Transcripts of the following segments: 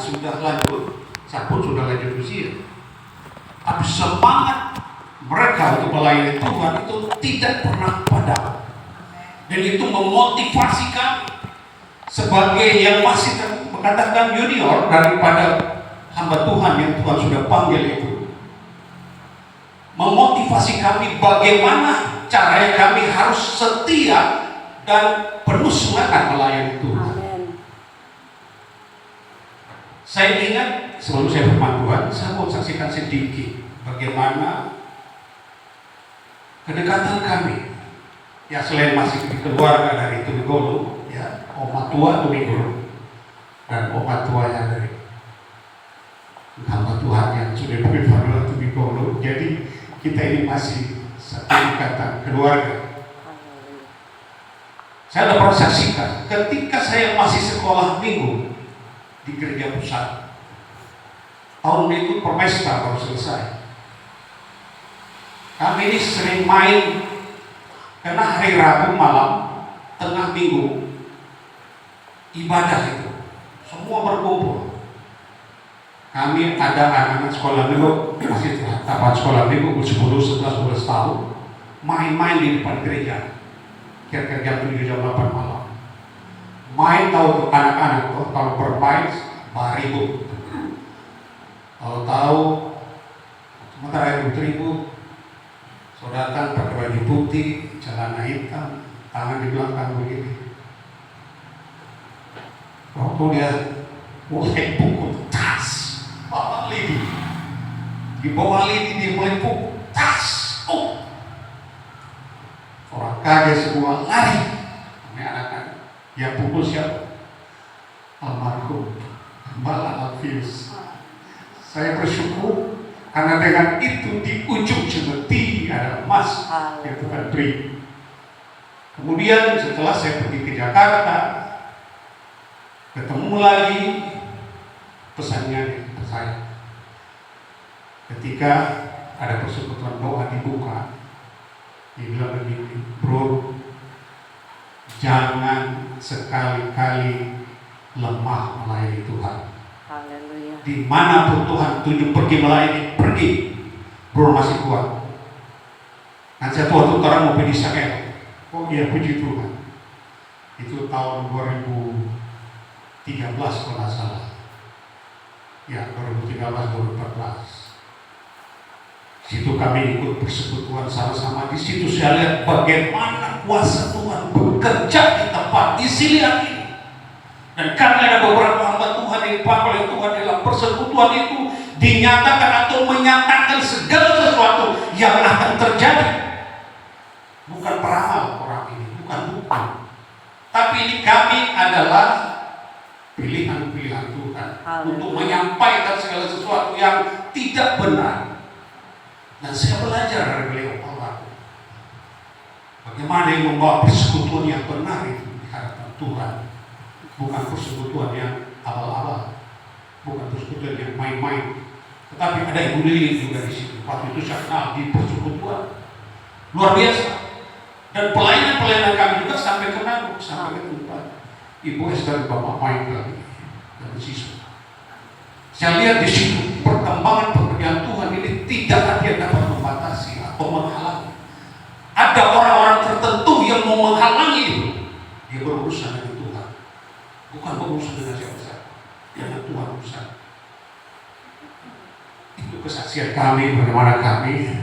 sudah lanjut, saya pun sudah lanjut usia. Tapi semangat mereka untuk melayani Tuhan itu tidak pernah padam. Dan itu memotivasi kami sebagai yang masih mengatakan junior daripada hamba Tuhan yang Tuhan sudah panggil itu. Memotivasi kami bagaimana caranya kami harus setia dan penuh semangat melayani Tuhan. Saya ingat sebelum saya firman Tuhan, saya mau saksikan sedikit bagaimana kedekatan kami. Ya selain masih di keluarga dari Tumigolo, ya oma tua Tumigolo dan oma tua yang dari hamba Tuhan yang sudah berpindah Tumigolo. Jadi kita ini masih satu ikatan keluarga. Saya dapat saksikan ketika saya masih sekolah minggu di gereja pusat. Tahun itu permesta baru selesai. Kami ini sering main karena hari Rabu malam tengah minggu ibadah itu semua berkumpul. Kami ada anak-anak sekolah minggu masih tahapan sekolah minggu 10, 11, 12 tahun main-main di depan gereja. Kira-kira jam 7, jam 8 malam. Main tahu tuh anak-anak tuh kalau bermain ribut. Kalau tahu sementara ribut, saudara datang pakai baju putih, celana hitam, tangan di belakang begini. Waktu dia mulai pukul tas, bawah lidi, di bawah lidi dia mulai pukul tas. Oh, orang kaget semua lari. Ini anak-anak yang pukul siapa? Almarhum Mbak Alfius. Saya bersyukur karena dengan itu di ujung cemeti ada emas yang Tuhan beri. Kemudian setelah saya pergi ke Jakarta, ketemu lagi pesannya ke saya. Ketika ada persekutuan doa dibuka, dia bilang begini, bro, jangan sekali-kali lemah melayani Tuhan. Haleluya. Dimanapun Tuhan tunjuk pergi melayani, pergi. Bro masih kuat. Nanti satu waktu orang mau pergi Israel. Oh iya, puji Tuhan. Itu tahun 2013 kalau nggak salah. Ya 2013, 2014. Situ kami ikut persekutuan sama-sama. Di situ saya lihat bagaimana kuasa Tuhan bekerja di tempat disilihat ini. Dan karena ada beberapa hamba Tuhan yang dipanggil oleh Tuhan dalam persekutuan itu dinyatakan atau menyatakan segala sesuatu yang akan terjadi. Bukan peramal orang ini, bukan. Tapi ini kami adalah pilihan-pilihan Tuhan untuk menyampaikan segala sesuatu yang tidak benar. Dan saya belajar dari beliau bagaimana yang membawa persekutuan yang benar itu di hadapan Tuhan. Bukan persekutuan yang awal-awal, bukan persekutuan yang main-main, tetapi ada Ibu Lili juga di situ. Waktu itu saya kenal di persekutuan luar biasa, dan pelayanan kami juga sampai kenal sampai ke tempat Ibu Esther Bapak main lagi dan siswa. Saya lihat di situ perkembangan pekerjaan Tuhan ini tidak ada yang dapat membatasi atau menghalangi. Ada orang-orang tertentu yang mau menghalangi itu. Dia berurusan dengan Tuhan, bukan berurusan dengan siapa-siapa, dengan Tuhan urusan. Itu kesaksian kami bagaimana kami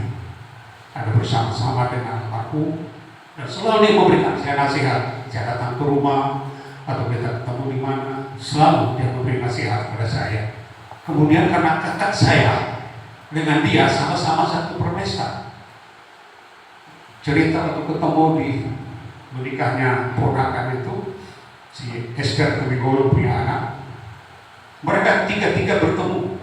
ada bersama-sama dengan aku dan selalu dia memberikan saya nasihat. Saya datang ke rumah atau kita ketemu di mana, selalu dia memberi nasihat kepada saya. Kemudian karena kakak saya dengan dia sama-sama satu permesta, cerita atau ketemu di menikahnya ponakan itu si Esther Tumigolo punya anak. Mereka tiga-tiga bertemu.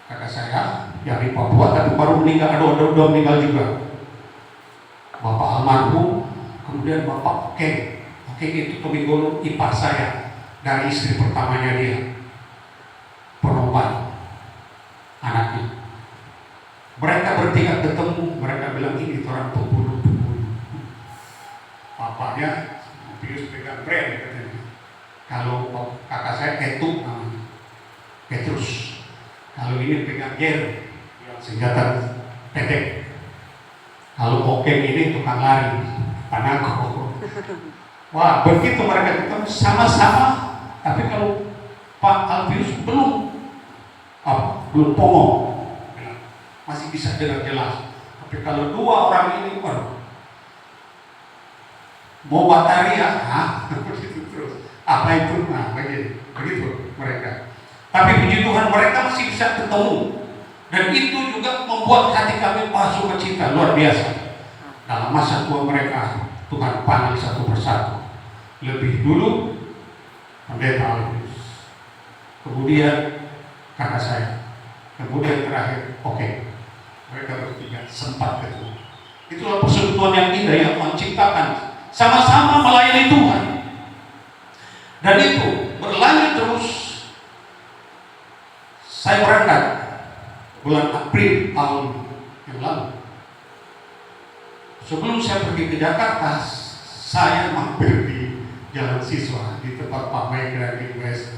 Kakak saya yang di Papua tapi baru meninggal, ada meninggal juga. Bapak almarhum, kemudian Bapak Keng itu Tumigolo ipar saya dari istri pertamanya dia, Penomban anaknya. Mereka bertiga ketemu, mereka bilang ini orang pembunuh. Bapaknya Pius pegang brand katanya. Kalau kakak saya ketuk namanya. Petrus. Kalau ini pegang Ger, senjata pendek. Kalau Okem ini tukang lari, Panako. Wah, begitu mereka ketemu sama-sama. Tapi kalau Pak Alfius belum pongo, masih bisa dengar jelas. Tapi kalau dua orang ini, mau bataria, begitu terus. Apa itu? Nah, begitu mereka. Tapi puji Tuhan mereka masih bisa ketemu. Dan itu juga membuat hati kami sukacita luar biasa. Dalam masa tua mereka, Tuhan panggil satu persatu. Lebih dulu pendeta Alfius, kemudian kakak saya, kemudian terakhir mereka bertiga sempat ketemu. Itulah persekutuan yang indah yang Tuhan ciptakan, sama-sama melayani Tuhan. Dan itu berlanjut terus. Saya berangkat bulan April tahun yang lalu. Sebelum saya pergi ke Jakarta, saya mampir di Jalan Siswa di tempat Pak Maikra di West.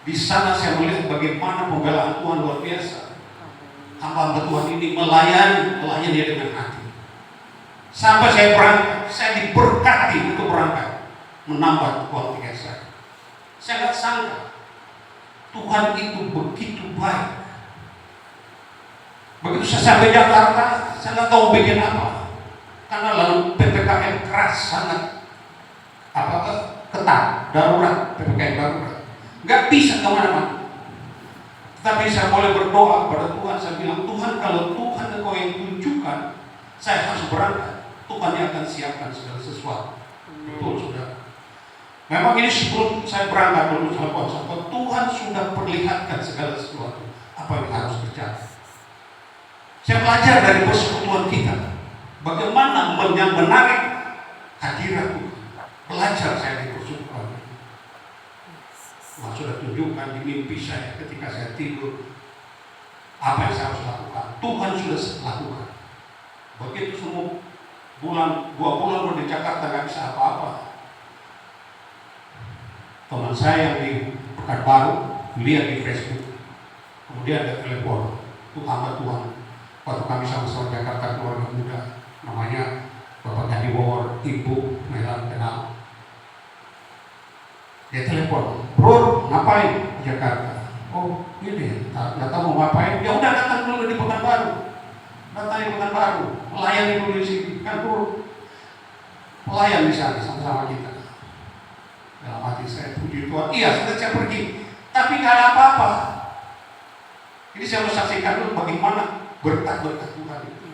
Di sana saya melihat bagaimana pembelaan Tuhan luar biasa. Hamba Tuhan ini melayani dia dengan hati. Sampai saya berangkat, saya diberkati untuk berangkat, menambah kualitas saya. Saya nggak sangka Tuhan itu begitu baik. Begitu saya sampai Jakarta, saya nggak tahu bikin apa, karena lalu PPKM keras sangat ketat, darurat, PPKM darurat, nggak bisa kemana-mana. Tapi saya boleh berdoa kepada Tuhan. Saya bilang, Tuhan, kalau Tuhan Engkau yang tunjukkan, saya harus berangkat. Tuhan yang akan siapkan segala sesuatu. Betul, saudara. Memang ini sebelum saya berangkat dulu sahabat-sahabat, Tuhan sudah perlihatkan segala sesuatu apa yang harus terjadi. Saya belajar dari persekutuan kita, bagaimana menarik hadirat Tuhan. Belajar saya di persekutuan. Tuhan sudah tunjukkan di mimpi saya ketika saya tidur apa yang saya harus lakukan. Tuhan sudah lakukan. Begitu semua dua bulan di Jakarta nggak bisa apa-apa. Teman saya yang di Pekanbaru lihat di Facebook, kemudian ada telepon, itu hamba Tuhan. Waktu kami sama-sama Jakarta keluarga muda, namanya Bapak Gandhi Wawor, Ibu Melan kenal. Dia telepon, bro, ngapain di Jakarta? Oh, ini, nggak tahu mau ngapain. Ya udah datang dulu di Pekanbaru, datang di Pekanbaru, melayani dulu di sini, kan bro, pelayan di sana sama-sama kita. Dalam hati saya, puji Tuhan, iya sudah saya pergi, tapi nggak ada apa-apa. Ini saya mau saksikan dulu bagaimana berkat-berkat Tuhan itu.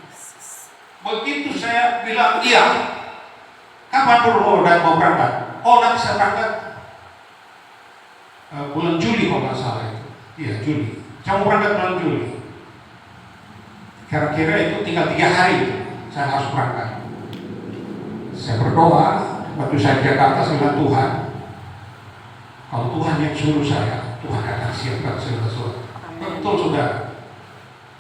Begitu saya bilang, iya, kapan dulu mau berangkat? Oh, nanti saya berangkat bulan Juli kalau nggak salah itu. Iya, Juli. Saya mau berangkat bulan Juli. Kira-kira itu tinggal 3 hari saya harus berangkat. Saya berdoa, waktu saya di Jakarta, saya bilang, Tuhan, kalau Tuhan yang suruh saya, Tuhan akan siapkan segala sesuatu. Betul, saudara.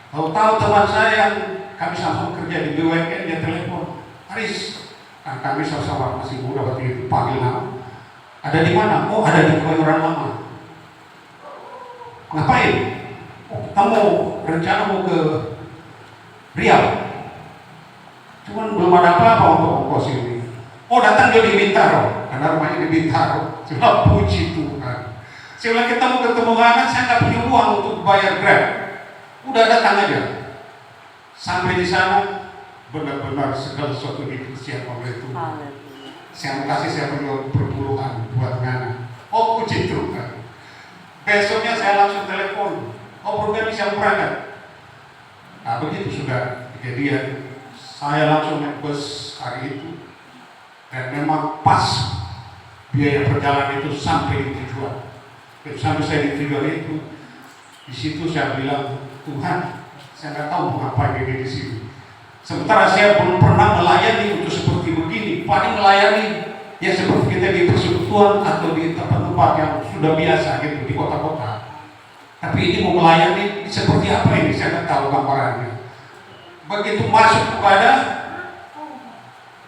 Tahu-tahu teman saya yang kami sama kerja di BUMN, dia telepon, Aris, kan kami sama-sama masih muda waktu itu, panggil nama. Ada di mana? Oh, ada di Kebayoran Lama. Ngapain? Oh, kita mau rencana mau ke Riau. Cuman belum ada apa-apa untuk ongkos ini. Oh, datang dia di Bintaro, karena rumahnya di Bintaro. Cuma puji Tuhan. Saya bilang, kita mau ketemu anak, saya nggak punya uang untuk bayar Grab. Udah datang aja. Sampai di sana, benar-benar segala sesuatu dipersiapkan oleh Tuhan. Saya kasih saya punya perpuluhan buat Ngana. Oh, puji Tuhan. Besoknya saya langsung telepon. Oh, program bisa berangkat. Nah, begitu sudah kejadian. Saya langsung naik bus hari itu. Dan memang pas biaya perjalanan itu sampai di tujuan. Sampai saya di tujuan itu, di situ saya bilang, Tuhan, saya nggak tahu mau ngapain ini di sini. Sementara saya belum pernah melayani untuk seperti begini. Paling melayani ya seperti kita di persekutuan atau di tempat-tempat yang sudah biasa gitu di kota-kota. Tapi ini mau melayani seperti apa ini? Saya nggak tahu gambarannya. Begitu masuk kepada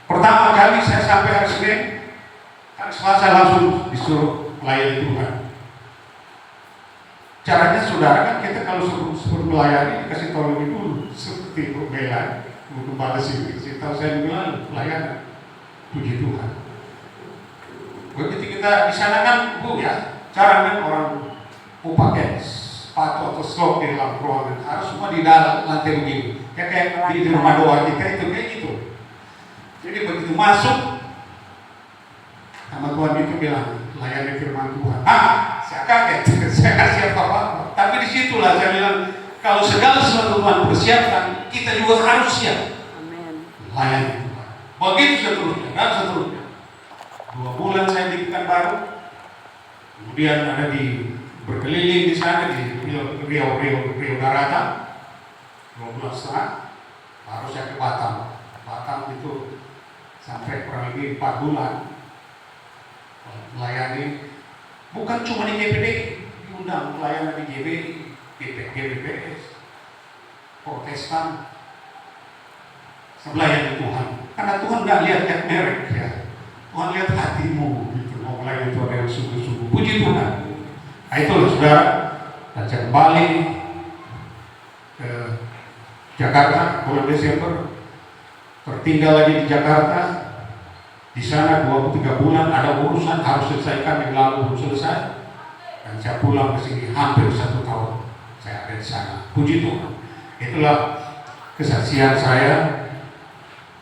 pertama kali saya sampai hari Senin, hari Selasa langsung disuruh melayani Tuhan. Caranya saudara kan kita kalau suruh melayani kasih tahu lebih dulu, seperti Bu Bella, Bu Gembala sini kasih tahu saya minggu lalu pelayanan. Puji Tuhan. Begitu kita di sana kan Bu ya, cara kan orang mau pakai sepatu atau slop di dalam ruangan harus semua di dalam lantai begini. Kayak di rumah doa kita itu kayak gitu. Jadi begitu masuk, sama Tuhan itu bilang layani firman Tuhan. Saya kaget, saya kasih apa-apa. Tapi disitulah saya bilang, kalau segala sesuatu Tuhan persiapkan, kita juga harus siap. Amin. Layani Tuhan. Begitu seterusnya, dan seterusnya. 2 bulan saya di Pekanbaru, kemudian ada di berkeliling di sana di Rio Darata, 2 bulan setengah, baru saya ke Batam. Batam itu sampai kurang lebih 4 bulan melayani. Bukan cuma di GPD, diundang pelayanan di GBPS, Protestan, melayani Tuhan. Karena Tuhan nggak lihat merek ya, Tuhan lihat hatimu, gitu. Mau melayani Tuhan yang sungguh-sungguh. Puji Tuhan. Nah itulah saudara, dan saya kembali ke Jakarta bulan Desember, tertinggal lagi di Jakarta. Di sana 23 bulan ada urusan harus selesaikan yang lalu belum selesai, dan saya pulang ke sini hampir 1 tahun saya ada di sana. Puji Tuhan. Itulah kesaksian saya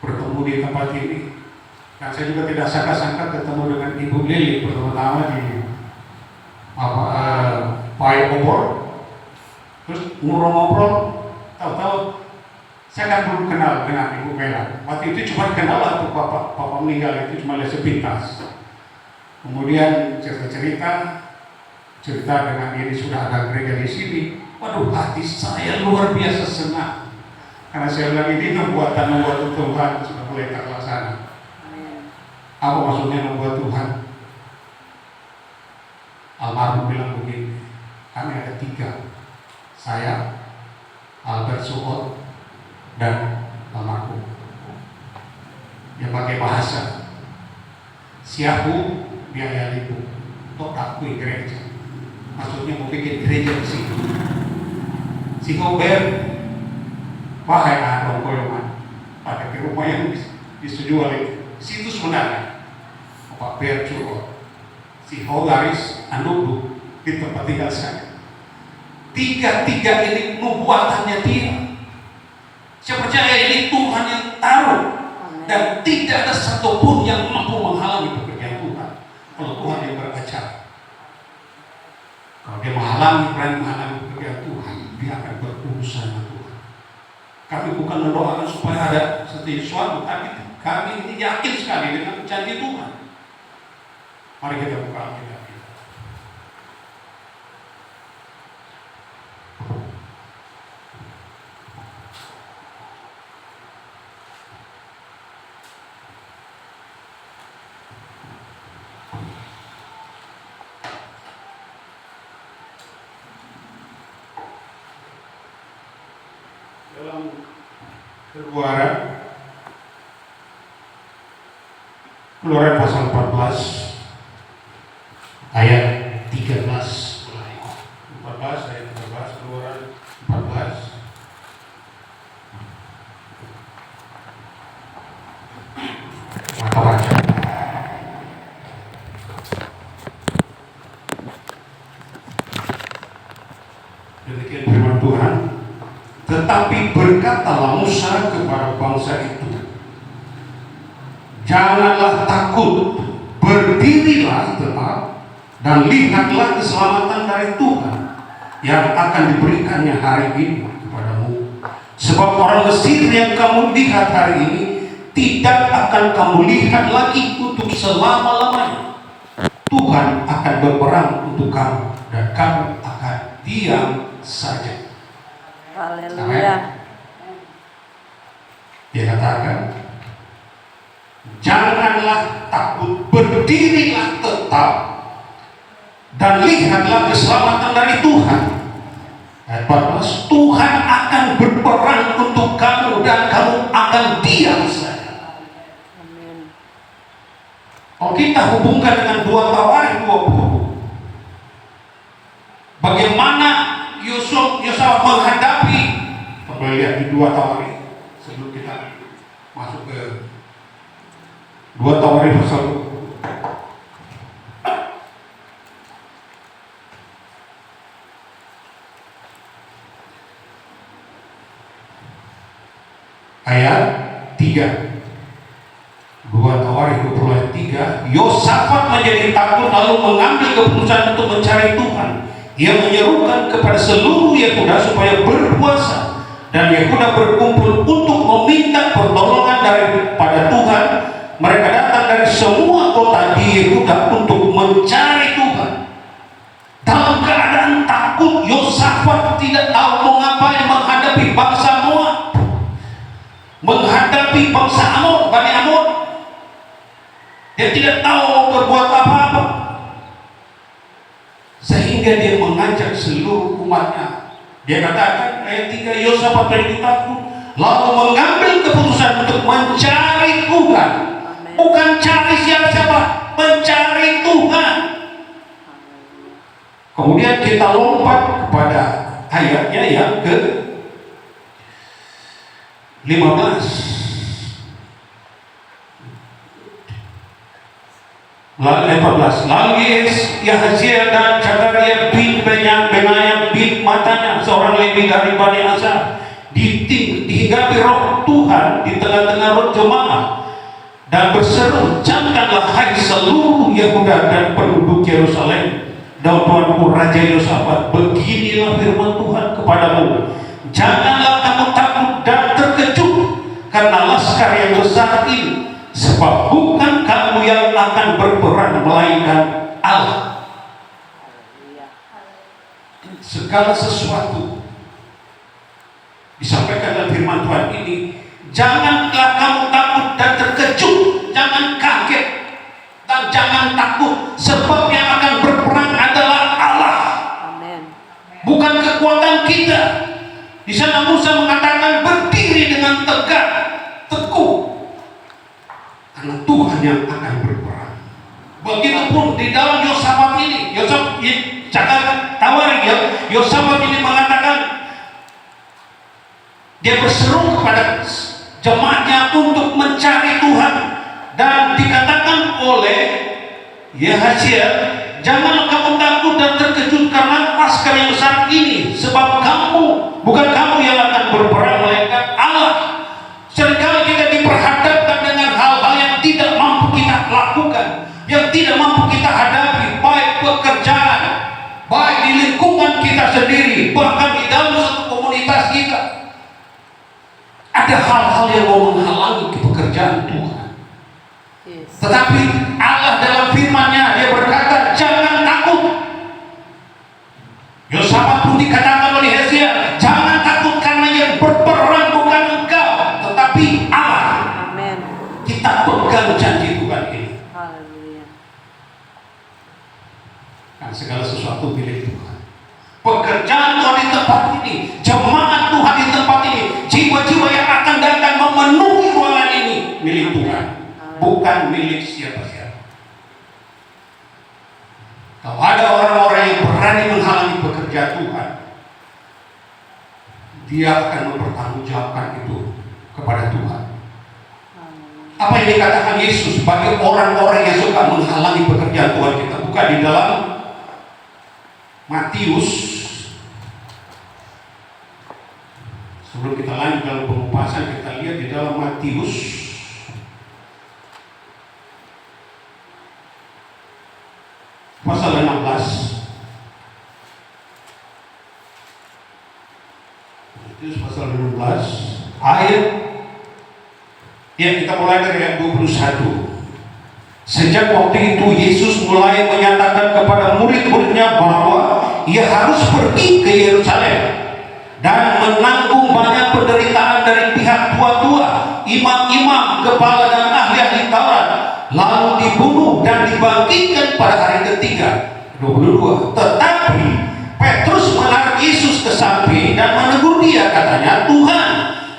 bertemu di tempat ini, dan saya juga tidak sangka-sangka ketemu dengan Ibu Lili pertama-tama di Pai Obor. Terus ngobrol-ngobrol, tahu-tahu saya kan belum kenal dengan Ibu Bella. Waktu itu cuma kenal waktu Papa meninggal, itu cuma lihat sepintas. Kemudian cerita dengan ini sudah ada gereja di sini. Waduh, hati saya luar biasa senang. Karena saya bilang ini nubuatan Tuhan sudah mulai terlaksana. Apa maksudnya nubuat Tuhan? Almarhum bilang begini, kami ada 3, saya, Albert Suot, dan almarhum. Dia pakai bahasa siapu biaya lipu untuk akui gereja. Maksudnya mau bikin gereja di sini. Si Hober, wahai anak golongan, pada ke rumah yang dijual itu. Situ sebenarnya Pak Ber Curot, si Hogaris, Anubu di tempat tinggal saya. 3 ini nubuatannya dia. Saya percaya ini Tuhan yang taruh, dan tidak ada satupun yang mampu menghalangi pekerjaan Tuhan. Kalau Tuhan yang beracara, kalau dia berani menghalangi pekerjaan Tuhan, dia akan berurusan dengan Tuhan. Kami bukan mendoakan supaya ada sesuatu, tapi kami ini yakin sekali dengan janji Tuhan. Mari kita buka Alkitab. Dalam Keluaran pasal 14 ayat 13 mulai. 14 ayat 13, Keluaran 14. Maka baca. Demikian firman Tuhan. Tetapi berkatalah Musa kepada bangsa itu, janganlah takut, berdirilah tetap, dan lihatlah keselamatan dari Tuhan yang akan diberikannya hari ini kepadamu. Sebab orang Mesir yang kamu lihat hari ini tidak akan kamu lihat lagi untuk selama-lamanya. Tuhan akan berperang untuk kamu, dan kamu akan diam saja. Haleluya. Dia katakan, janganlah takut, berdirilah tetap, dan lihatlah keselamatan dari Tuhan. Ayat 14, Tuhan akan berperang untuk kamu, dan kamu akan diam saja. Amin. Kalau kita hubungkan dengan 2 Tawarik 20, Bagaimana Yosua menghadapi, kita lihat di 2 Tawarikh sebelum kita masuk ke 2 Tawarikh pasal 2. Ayat 3. 2 Tawarikh 20 ayat 3. Yosafat menjadi takut lalu mengambil keputusan untuk mencari Tuhan. Ia menyerukan kepada seluruh Yehuda supaya berpuasa, dan Yehuda berkumpul untuk meminta pertolongan daripada Tuhan. Mereka datang dari semua kota di Yehuda untuk mencari Tuhan. Dalam keadaan takut, Yosafat tidak tahu mau ngapain menghadapi bangsa Moab, menghadapi bangsa Amon, Bani Amon. Dia tidak tahu mau berbuat apa-apa, sehingga dia mengajak seluruh umatnya. Dia katakan ayat 3, Yosafat menjadi takut lalu mengambil keputusan untuk mencari Tuhan. Bukan cari siapa-siapa, mencari Tuhan. Kemudian kita lompat kepada ayatnya yang ke 15. Lalu 14. Lalu Yahaziel dan Zakaria bin Benaya bin Matanya, seorang Lewi dari Bani Asar, dihinggapi roh Tuhan di tengah-tengah roh jemaah dan berseru, "Camkanlah hai seluruh Yehuda dan penduduk Yerusalem dan tuanku Raja Yosafat, beginilah firman Tuhan kepadamu, janganlah kamu takut dan terkejut karena laskar yang besar ini, sebab bukan kamu yang akan berperang melainkan Allah." Segala sesuatu disampaikan dalam firman Tuhan ini, janganlah kamu takut dan terkejut, jangan kaget dan jangan takut, sebab yang akan berperang adalah Allah. Amen. Bukan kekuatan kita. Di sana Musa mengatakan berdiri dengan tegak, teguh, karena Tuhan yang akan berperang. Begitupun di dalam Yosafat ini, Yosafat ini mengatakan, dia berseru kepada jemaatnya untuk mencari Tuhan, dan dikatakan oleh Yahaziel, "Janganlah kamu takut dan terkejut karena laskar yang besar ini, sebab bukan kamu yang akan berperang melainkan Allah." Seringkali kita diperhadapkan dengan hal-hal yang tidak mampu kita lakukan, yang tidak mampu kita hadapi, baik pekerjaan, baik di lingkungan kita sendiri, bahkan di dalam satu komunitas kita. Ada hal-hal yang mau menghalangi pekerjaan Tuhan. Yes. Tetapi Allah dalam firman-Nya, dia berkata, jangan takut. Yosafat pun dikatakan oleh Yahaziel, jangan takut karena yang berperang bukan engkau, tetapi Allah. Amen. Kita pegang janji Tuhan ini. Haleluya. Kan segala sesuatu milik Tuhan. Pekerjaan Tuhan di tempat ini, jemaat Tuhan di tempat ini, jiwa-jiwa yang akan datang memenuhi ruangan ini milik Tuhan, bukan milik siapa-siapa. Kalau ada orang-orang yang berani menghalangi pekerjaan Tuhan, dia akan mempertanggungjawabkan itu kepada Tuhan. Apa yang dikatakan Yesus bagi orang-orang yang suka menghalangi pekerjaan Tuhan, kita buka di dalam Matius. Sebelum kita lanjut dalam pengupasan, kita lihat di dalam Matius pasal 16. Matius pasal 16 ayat, ya kita mulai dari ayat 21. Sejak waktu itu Yesus mulai menyatakan kepada murid-muridnya bahwa ia harus pergi ke Yerusalem dan menanggung banyak penderitaan dari pihak tua-tua, imam-imam, kepala dan ahli-ahli Taurat, lalu dibunuh dan dibangkitkan pada hari ketiga. 22. Tetapi Petrus menarik Yesus ke samping dan menegur dia, katanya, "Tuhan,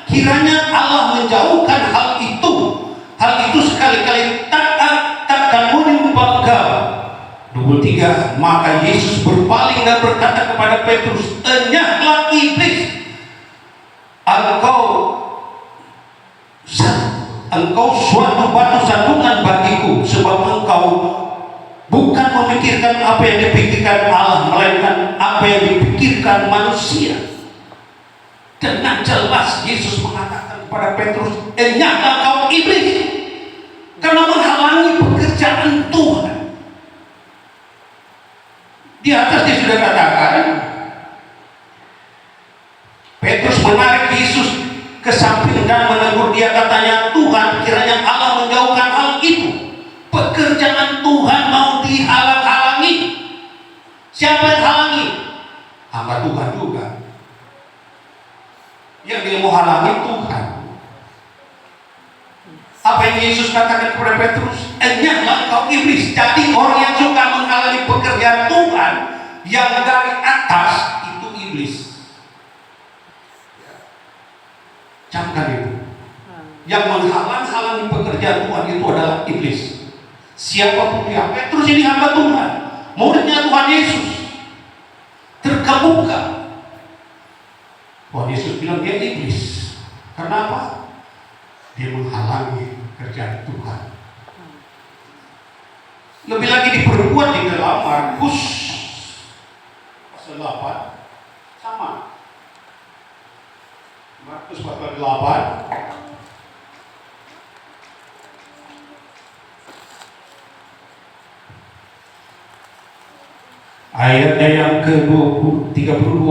kiranya Allah menjauhkan hal itu sekali-kali takkan menimpa engkau." 23. Maka Yesus berpaling dan berkata kepada kepada Petrus, "Enyahlah iblis, engkau suatu batu sandungan bagiku, sebab engkau bukan memikirkan apa yang dipikirkan Allah, melainkan apa yang dipikirkan manusia." Dengan jelas Yesus mengatakan kepada Petrus, "Enyahlah kau iblis," karena menghalangi pekerjaan Tuhan. Di atas dia sudah katakan, Petrus menarik Yesus ke samping dan menegur dia, katanya, "Tuhan, kiranya Allah menjauhkan hal itu. Pekerjaan Tuhan mau dihalang-halangi." Siapa yang halangi? Hamba Tuhan juga. Yang dia mau halangi Tuhan. Apa yang Yesus katakan kepada Petrus? "Enyahlah kau iblis." Jadi orang yang suka menghalangi pekerjaan Tuhan yang dari atas itu iblis. Camkan itu. Yang menghalang-halangi pekerjaan Tuhan itu adalah iblis. Siapapun dia. Petrus ini hamba Tuhan, muridnya Tuhan Yesus, terkemuka. Tuhan Yesus bilang dia iblis. Kenapa? Dia menghalangi kerjaan Tuhan. Lebih lagi diperkuat di dalam Markus pasal 8, sama. Markus pasal 8 ayatnya yang ke-32.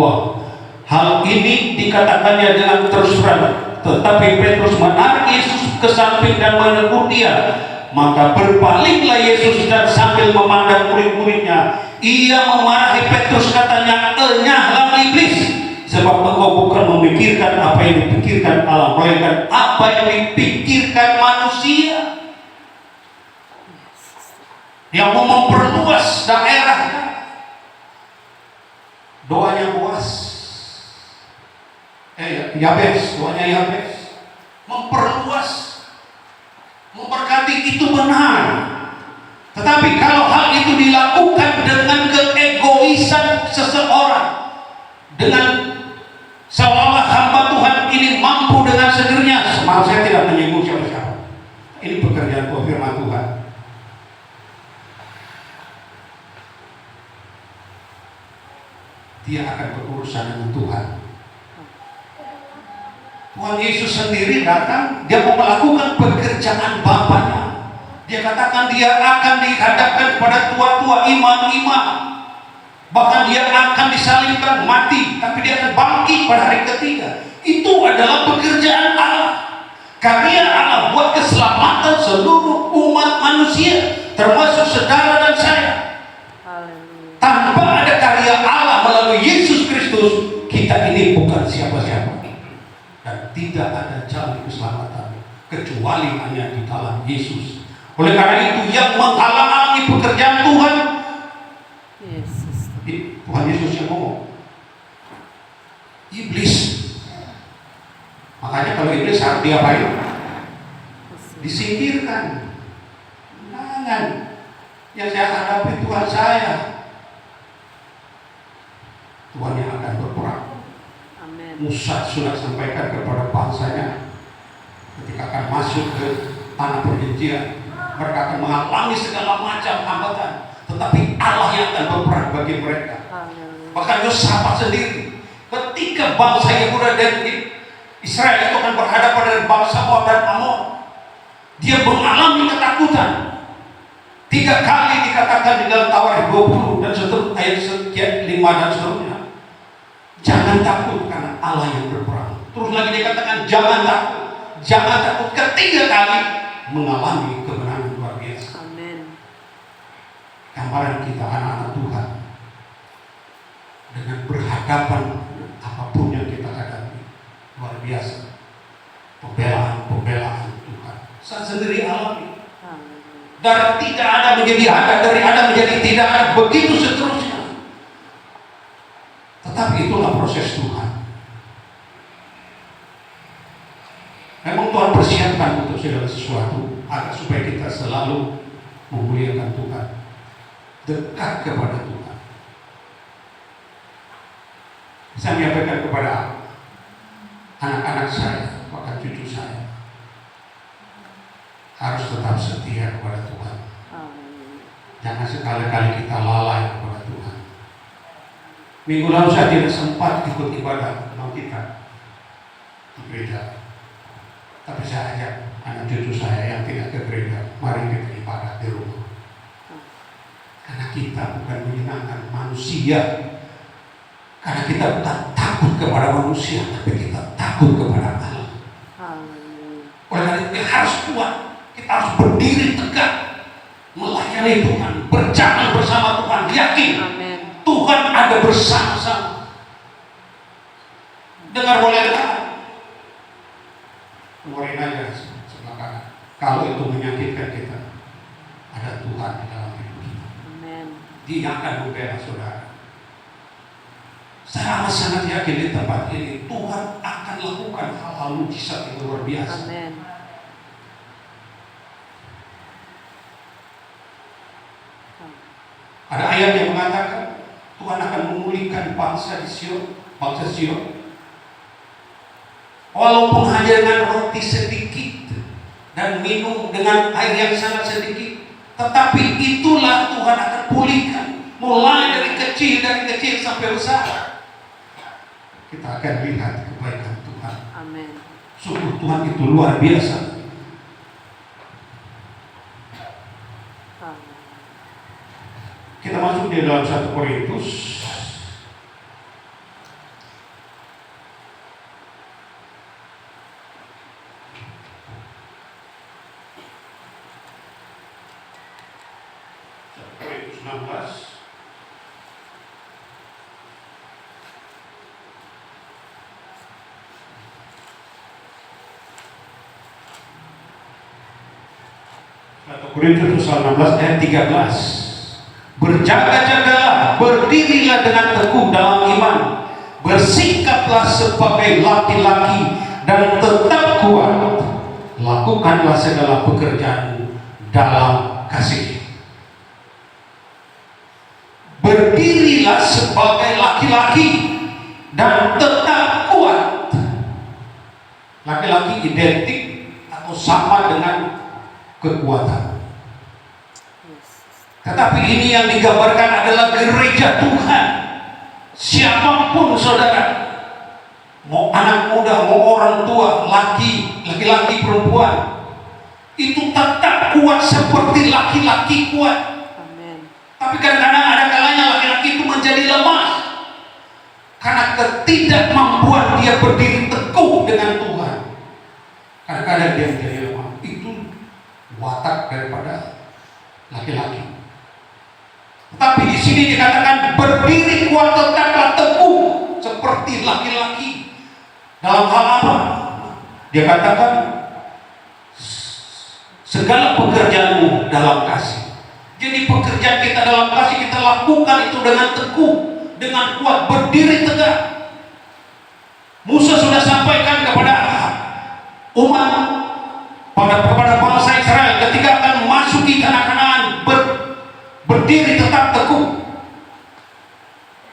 Hal ini dikatakannya dengan terus terang, tetapi Petrus menarik Yesus ke samping dan menegur dia. Maka berpalinglah Yesus dan sambil memandang murid-muridnya, ia memarahi Petrus, katanya, "Enyahlah iblis, sebab engkau bukan memikirkan apa yang dipikirkan Allah, melainkan apa yang dipikirkan manusia." Yang mau memperluas daerahnya. Doanya Boas, Yabes, doanya Yabes, memperluas, memberkati, itu benar. Tetapi kalau hal itu dilakukan dengan keegoisan seseorang, dengan seolah hamba Tuhan ini mampu dengan sendirinya, maaf saya tidak menyinggung siapa-siapa, ini pekerjaan Tuhan, firman Tuhan. Dia akan berurusan dengan Tuhan. Tuhan Yesus sendiri datang, dia mau melakukan pekerjaan Bapaknya. Dia katakan dia akan dihadapkan kepada tua-tua, imam-imam. Bahkan dia akan disalibkan, mati, tapi dia akan bangkit pada hari ketiga. Itu adalah pekerjaan Allah. Karya Allah buat keselamatan seluruh umat manusia, termasuk saudara dan saya. Tanpa ada karya Allah melalui Yesus Kristus, kita ini bukan siapa-siapa. Dan tidak ada jalan keselamatan kecuali hanya di dalam Yesus. Oleh karena itu, yang menghalang-halangi pekerjaan Tuhan, Tuhan Yesus yang ngomong, iblis. Makanya kalau iblis harus diapain? Disingkirkan. Jangan. Yang saya hadapi Tuhan saya. Tuhan yang akan berperang. Musa sudah sampaikan kepada bangsanya ketika akan masuk ke tanah perjanjian, mereka akan mengalami segala macam hambatan, tetapi Allah yang akan berperang bagi mereka. Bahkan Yosafat sendiri, ketika bangsa Yehuda dan Israel itu akan berhadapan dengan bangsa Moab dan Amon, dia mengalami ketakutan. 3 kali dikatakan di dalam Tawarikh 20 dan seterusnya, ayat sekian 5 dan seterusnya, jangan takut karena Allah yang berperang. Terus lagi dikatakan jangan takut, jangan takut, ketiga kali mengalami kemenangan luar biasa. Amin. Gambaran kita anak-anak Tuhan dengan berhadapan apapun yang kita hadapi, luar biasa. Pembelaan Tuhan saya sendiri alami. Dari tidak ada menjadi ada, dari ada menjadi tidak ada, begitu seterusnya. Tetapi itulah proses Tuhan. Memang Tuhan persiapkan untuk segala sesuatu agar supaya kita selalu memuliakan Tuhan, dekat kepada Tuhan. Saya menyampaikan kepada anak-anak saya, bahkan cucu saya, harus tetap setia kepada Tuhan. Amin. Jangan sekali-kali kita lalai kepada Tuhan. Minggu lalu saya tidak sempat ikut ibadah sama kita di gereja, tapi saya ajak anak cucu saya yang tidak ke gereja, mari kita ibadah di rumah. Karena kita bukan menyenangkan manusia, karena kita bukan takut kepada manusia, tapi kita takut kepada Allah. Amin. Oleh karena itu kita harus kuat, kita harus berdiri tegak, melayani Tuhan, berjalan bersama Tuhan, yakin Amin. Tuhan ada bersama-sama. Dengar boleh dengar, keluarin aja sebelah kanan. Kalau itu menyakitkan kita, ada Tuhan di dalam hidup kita. Amin. Dia akan membela saudara. Saya amat sangat yakin di tempat ini Tuhan akan lakukan hal-hal mujizat yang luar biasa. Amin. Ada ayat yang mengatakan Tuhan akan memulihkan bangsa di Sion, bangsa Sion. Walaupun hanya dengan roti sedikit dan minum dengan air yang sangat sedikit, tetapi itulah Tuhan akan pulihkan, mulai dari kecil sampai besar. Kita akan lihat kebaikan Tuhan. Amin. Sungguh Tuhan itu luar biasa. Amin. Kita masuk di dalam 1 Korintus. Korintus 16. Korintus 16 ayat 13. Berjaga-jagalah, berdirilah dengan teguh dalam iman, bersikaplah sebagai laki-laki dan tetap kuat. Lakukanlah segala pekerjaanmu dalam kasih. Berdirilah sebagai laki-laki dan tetap kuat. Laki-laki identik atau sama dengan kekuatan. Tetapi ini yang digambarkan adalah gereja Tuhan. Siapapun saudara, mau anak muda, mau orang tua, laki-laki, perempuan, itu tetap kuat seperti laki-laki kuat. Amin. Tapi kadang-kadang ada kalanya laki-laki itu menjadi lemah karena ketidakmampuan dia berdiri teguh dengan Tuhan. Kadang-kadang dia menjadi lemah. Itu watak daripada laki-laki. Tapi di sini dikatakan berdiri kuat, tetaplah teguh seperti laki-laki. Dalam hal apa? Dia katakan segala pekerjaanmu dalam kasih. Jadi pekerjaan kita dalam kasih kita lakukan itu dengan teguh, dengan kuat, berdiri tegak. Musa sudah sampaikan kepada umat, kepada bangsa Israel ketika akan memasuki tanah Kanaan, berdiri tetap teguh.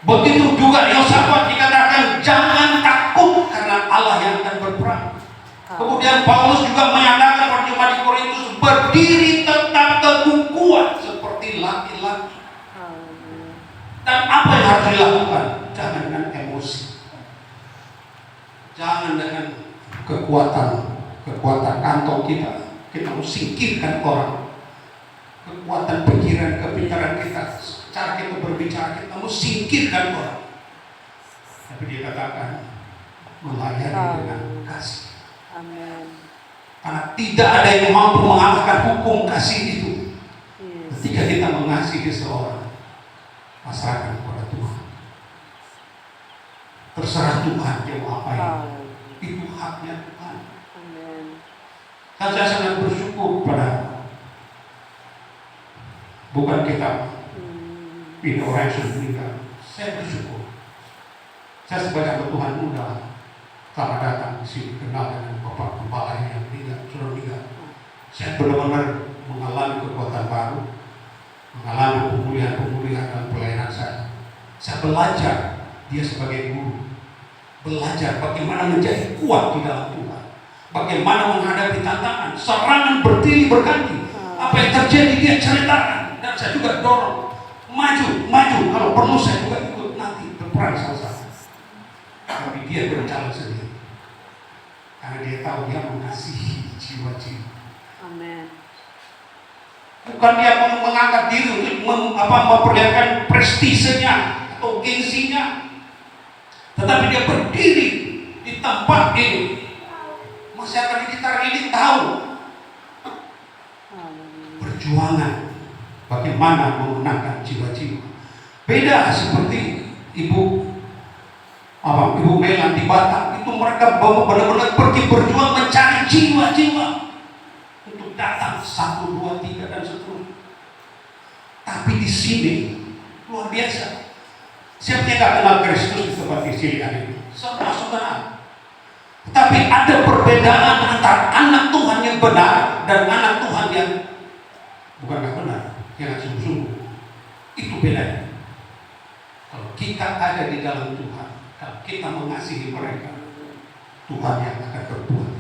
Begitu juga Yosafat dikatakan jangan takut karena Allah yang akan berperang. Kemudian Paulus juga menyatakan pada jemaat di Korintus, berdiri tetap teguh kuat seperti laki-laki. Dan apa yang harus dilakukan? Jangan dengan emosi, jangan dengan kekuatan kantong kita. Kita harus singkirkan orang. Kekuatan pikiran, kepintaran kita, cara kita berbicara, kita harus singkirkan orang. Tapi dia katakan melayani dengan kasih. Amin. Karena tidak ada yang mampu mengalahkan hukum kasih itu. Yes. Ketika kita mengasihi seseorang, pasrahkan kepada Tuhan. Terserah Tuhan dia mau apain. Itu haknya Tuhan. Amin. Dan saya sangat bersyukur pada bukan kita ini orang yang sudah meninggal. Saya bersyukur. Saya sebagai hamba Tuhan muda selamat datang di sini, kenal dengan Bapak Gembala yang meninggal, sudah meninggal. Saya benar-benar mengalami kekuatan baru, mengalami pemulihan dalam pelayanan saya. Saya belajar dia sebagai guru, belajar bagaimana menjadi kuat di dalam Tuhan, bagaimana menghadapi tantangan, serangan berdiri berganti. Apa yang terjadi dia ceritakan, dan saya juga dorong maju. Kalau perlu saya juga ikut nanti berperang sama-sama. Tapi dia berjalan sendiri karena dia tahu dia mengasihi jiwa-jiwa. Amin. Bukan dia mengangkat diri untuk memperlihatkan prestisenya atau gengsinya, tetapi dia berdiri di tempat ini. Masyarakat di sekitar ini tahu perjuangan bagaimana memenangkan jiwa-jiwa. Beda seperti Ibu Melan di Batam, itu mereka benar-benar pergi berjuang mencari jiwa-jiwa untuk datang 1, 2, 3 dan seterusnya. Tapi di sini luar biasa. Siapa yang tidak kenal Kristus di tempat di sini ini? Semua kenal. Tetapi ada perbedaan antara anak Tuhan yang benar dan anak Tuhan yang bukan nggak benar, yang sungguh-sungguh. Itu bedanya. Kalau kita ada di dalam Tuhan, kalau kita mengasihi mereka, Tuhan yang akan berbuat.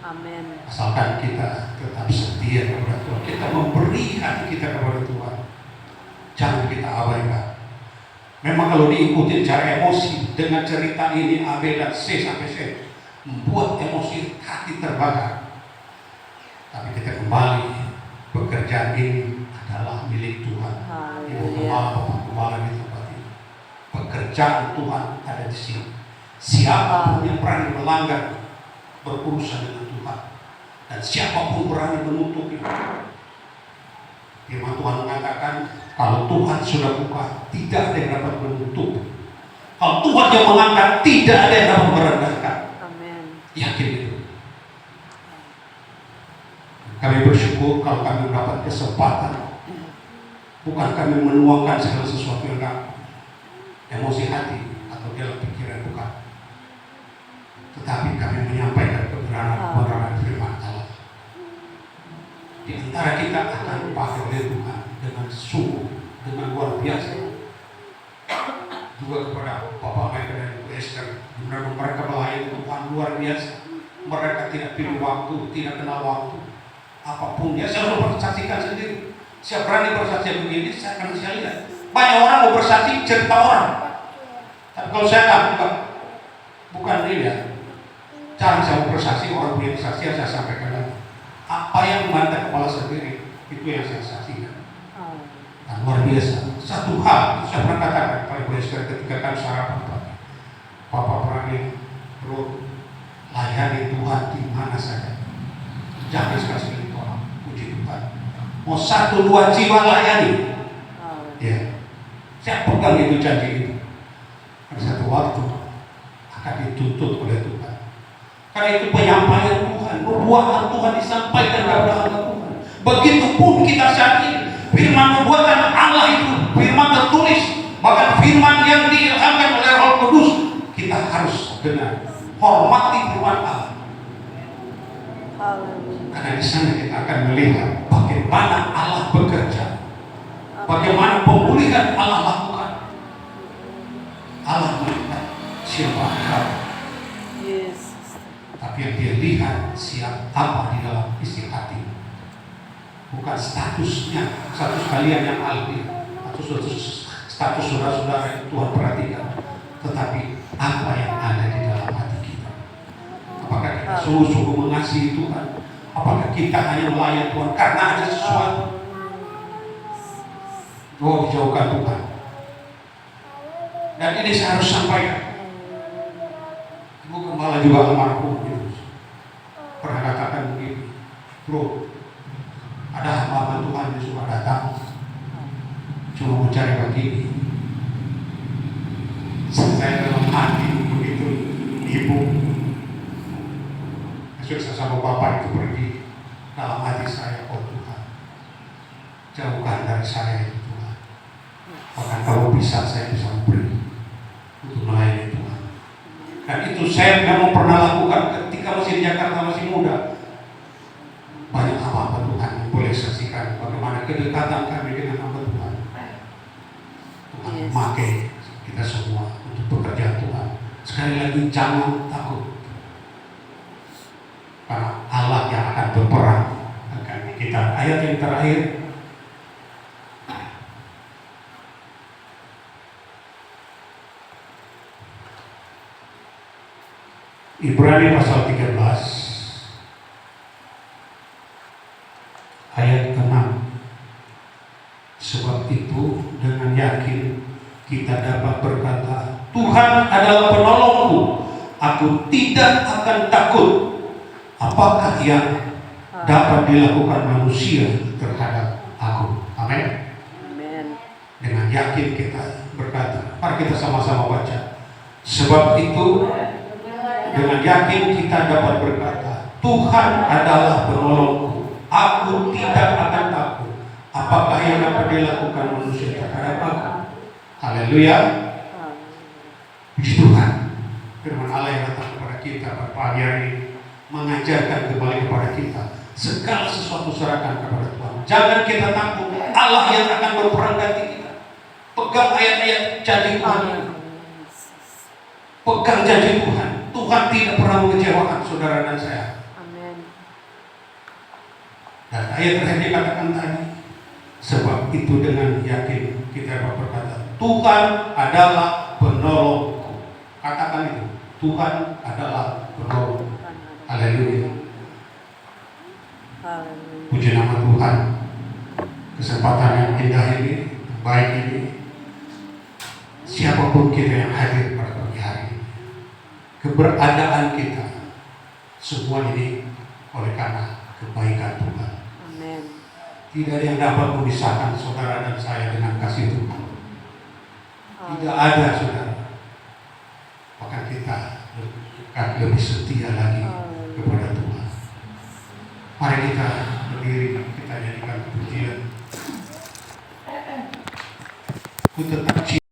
Amin. Asalkan kita tetap setia kepada Tuhan, kita memberi hati kita kepada Tuhan, jangan kita abaikan. Memang kalau diikuti cara emosi dengan cerita ini A, B, dan C sampai Z, membuat emosi hati terbakar. Tapi kita kembali, pekerjaan ini adalah milik Tuhan. Ibu Gembala, Bapak Gembala di tempat ini. Pekerjaan Tuhan ada di sini. Siapapun yang berani melanggar berurusan dengan Tuhan, dan siapapun berani menutupinya. Firman Tuhan mengatakan, kalau Tuhan sudah buka, tidak ada yang dapat menutup. Kalau Tuhan yang mengangkat, tidak ada yang dapat merendahkan. Amin. Yakin itu. Kami bersyukur kalau kami mendapat kesempatan, bukan kami menuangkan segala sesuatu yang emosi hati atau dalam pikiran, bukan. Tetapi kami menyampaikan kebenaran firman Allah. Di antara kita akan dipakai oleh Tuhan dengan sungguh, dengan luar biasa. Juga kepada Bapak Michael dan Ibu Esther, benar mereka melayani Tuhan luar biasa. Mereka tidak pilih waktu, tidak kenal waktu. Apapun ya, saya sudah bersaksikan sendiri. Saya berani bersaksi begini, saya akan saya lihat. Banyak orang mau bersaksi cerita orang, tapi kalau saya nggak, bukan ini ya. Cara saya bersaksi, orang punya kesaksian saya sampaikan lagi. Apa yang memantah kepala sendiri, itu yang saya saksikan. Dan luar biasa. Satu hal saya pernah katakan pada Ibu Esther ketika kami sarapan pagi, Bapak berani bro, layani Tuhan di mana saja. Jangan sekali-sekali tolak, puji Tuhan. Mau 1, 2 jiwa layani. Ya, saya pegang itu janji itu. Pada satu waktu akan dituntut oleh Tuhan. Karena itu penyampaian Tuhan, perbuatan Tuhan disampaikan kepada anak Tuhan. Begitupun kita saat ini, firman perbuatan Allah itu, firman tertulis, bahkan firman yang diilhamkan oleh Roh Kudus, kita harus dengar, hormati firman Allah. Karena di sana kita akan melihat bagaimana Allah bekerja, bagaimana pemulihan Allah lakukan. Allah melihat siapa kau, tapi yang dia lihat siapa apa di dalam isi hati. Bukan statusnya, status kalian yang alfi, atau status saudara-saudara yang Tuhan perhatikan, tetapi apa yang ada di dalam hati kita. Apakah kita sungguh-sungguh mengasihi Tuhan? Apakah kita hanya melayan Tuhan karena ada sesuatu? Oh, dijauhkan Tuhan. Dan ini saya harus sampaikan. Ibu Gembala juga almarhum pernah katakan begini, bro, ada hamba Tuhan yang suka datang cuma mencari begini. Saya dalam hati begitu ibu sudah sama bapak itu pergi, dalam hati saya, oh Tuhan, jauhkan dari saya itu Tuhan. Bahkan kalau bisa saya bisa memberi untuk melayani Tuhan. Dan itu saya memang pernah lakukan ketika masih di Jakarta, masih muda. Banyak hamba Tuhan yang boleh saksikan bagaimana kedekatan kami dengan hamba Tuhan. Tuhan memakai kita semua untuk pekerjaan Tuhan. Sekali lagi, jangan takut. Karena Allah yang akan berperang akan kita. Ayat yang terakhir, Ibrani pasal 13 ayat ke-6. Sebab itu dengan yakin kita dapat berkata, Tuhan adalah penolongku, aku tidak akan takut. Apakah yang dapat dilakukan manusia terhadap aku? Amin. Amin. Dengan yakin kita berkata, mari kita sama-sama baca. Sebab itu dengan yakin kita dapat berkata, Tuhan adalah penolongku, aku tidak akan takut. Apakah yang dapat dilakukan manusia terhadap aku? Haleluya. Puji Tuhan. Firman Allah yang datang kepada kita pada pagi hari ini mengajarkan kembali kepada kita, segala sesuatu serahkan kepada Tuhan. Jangan kita takut, Allah yang akan berperang ganti kita. Pegang ayat-ayat janji Tuhan. Pegang janji Tuhan. Tuhan tidak pernah mengecewakan saudara dan saya. Amin. Dan ayat terakhir dikatakan tadi, sebab itu dengan yakin kita dapat berkata, Tuhan adalah penolongku. Katakan itu, Tuhan adalah penolongku. Haleluya. Haleluya. Puji nama Tuhan. Kesempatan yang indah ini, baik ini, siapapun kita yang hadir pada pagi hari ini, keberadaan kita semua ini oleh karena kebaikan Tuhan. Amin. Tidak ada yang dapat memisahkan saudara dan saya dengan kasih Tuhan. Tidak ada, saudara. Bahkan kita lebih setia lagi kepada Tuhan. Mari kita berdiri, kita nyanyikan pujian. Ku tetap cinta.